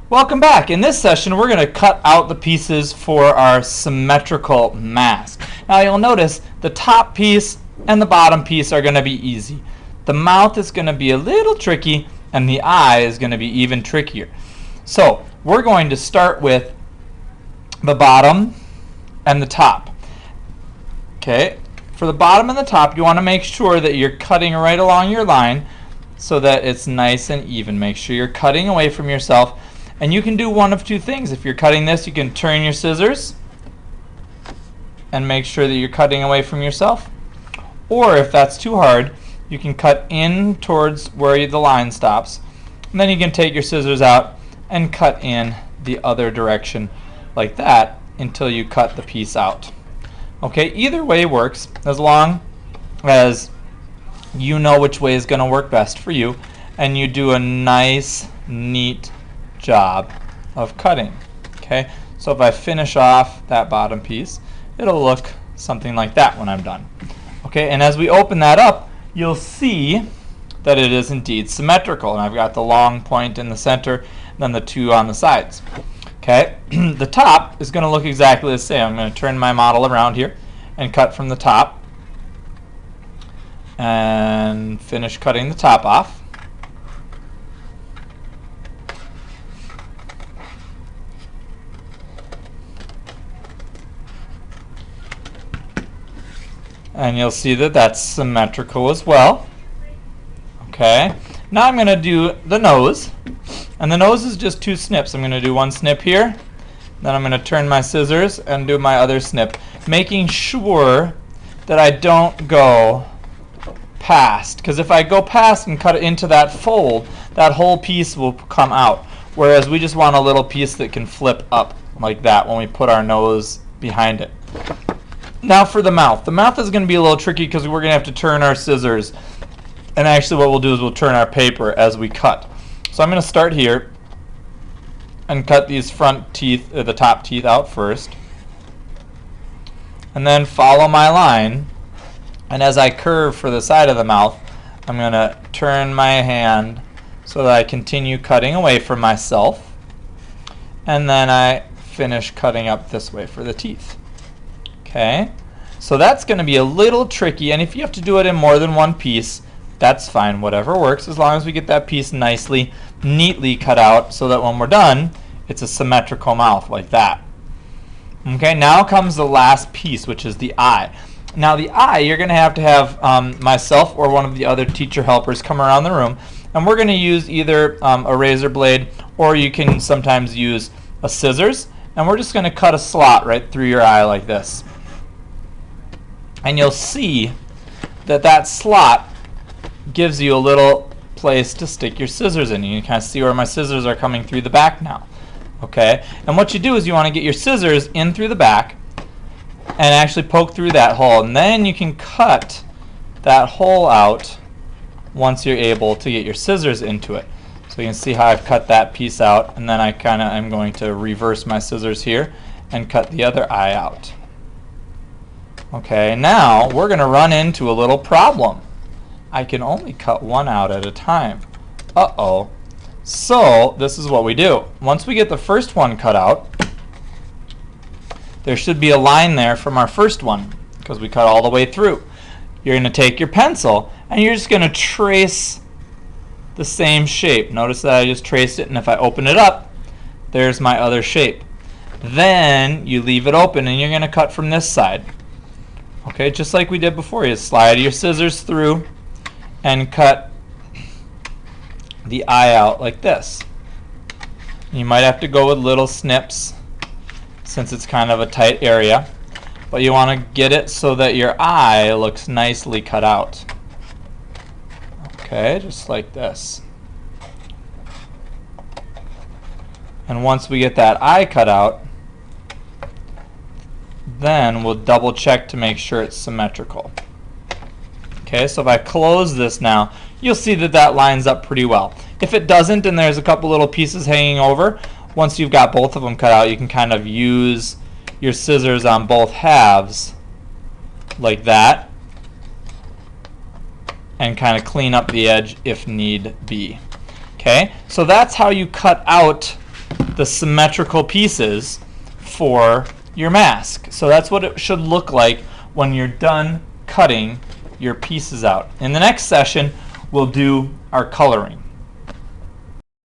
Welcome back. In this session, we're going to cut out the pieces for our symmetrical mask. Now you'll notice the top piece and the bottom piece are going to be easy. The mouth is going to be a little tricky, and the eye is going to be even trickier. So we're going to start with the bottom and the top. Okay, for the bottom and the top, you want to make sure that you're cutting right along your line so that it's nice and even. Make sure you're cutting away from yourself. And you can do one of two things. If you're cutting this, you can turn your scissors and make sure that you're cutting away from yourself. Or if that's too hard, you can cut in towards where the line stops. And then you can take your scissors out and cut in the other direction like that until you cut the piece out. Okay, either way works as long as you know which way is going to work best for you and you do a nice, neat job of cutting. Okay, so if I finish off that bottom piece, it'll look something like that when I'm done. Okay, and as we open that up, you'll see that it is indeed symmetrical, and I've got the long point in the center, then the two on the sides. Okay, the top is going to look exactly the same. I'm going to turn my model around here and cut from the top and finish cutting the top off. And you'll see that that's symmetrical as well. Okay, now I'm going to do the nose. And the nose is just two snips. I'm going to do one snip here, then I'm going to turn my scissors and do my other snip, making sure that I don't go past. Because if I go past and cut it into that fold, that whole piece will come out. Whereas we just want a little piece that can flip up like that when we put our nose behind it. Now for the mouth. The mouth is going to be a little tricky because we're going to have to turn our scissors. And actually what we'll do is we'll turn our paper as we cut. So I'm going to start here and cut these front teeth, the top teeth out first. And then follow my line. And as I curve for the side of the mouth, I'm going to turn my hand so that I continue cutting away from myself. And then I finish cutting up this way for the teeth. Okay, so that's going to be a little tricky, and if you have to do it in more than one piece, that's fine, whatever works, as long as we get that piece nicely, neatly cut out so that when we're done, it's a symmetrical mouth like that. Okay, now comes the last piece, which is the eye. Now the eye, you're going to have myself or one of the other teacher helpers come around the room, and we're going to use either a razor blade, or you can sometimes use a scissors, and we're just going to cut a slot right through your eye like this. And you'll see that that slot gives you a little place to stick your scissors in. You can kind of see where my scissors are coming through the back now. Okay, and what you do is you want to get your scissors in through the back and actually poke through that hole, and then you can cut that hole out once you're able to get your scissors into it. So you can see how I've cut that piece out, and then I kind of am going to reverse my scissors here and cut the other eye out. Okay, now we're going to run into a little problem. I can only cut one out at a time. Uh-oh. So this is what we do. Once we get the first one cut out, there should be a line there from our first one because we cut all the way through. You're going to take your pencil and you're just going to trace the same shape. Notice that I just traced it, and if I open it up, there's my other shape. Then you leave it open and you're going to cut from this side. Okay, just like we did before. You slide your scissors through and cut the eye out like this. You might have to go with little snips since it's kind of a tight area, but you want to get it so that your eye looks nicely cut out. Okay, just like this. And once we get that eye cut out, then we'll double check to make sure it's symmetrical. Okay, so if I close this now, you'll see that that lines up pretty well. If it doesn't and there's a couple little pieces hanging over, once you've got both of them cut out, you can kind of use your scissors on both halves like that and kind of clean up the edge if need be. Okay, so that's how you cut out the symmetrical pieces for your mask. So that's what it should look like when you're done cutting your pieces out. In the next session, we'll do our coloring.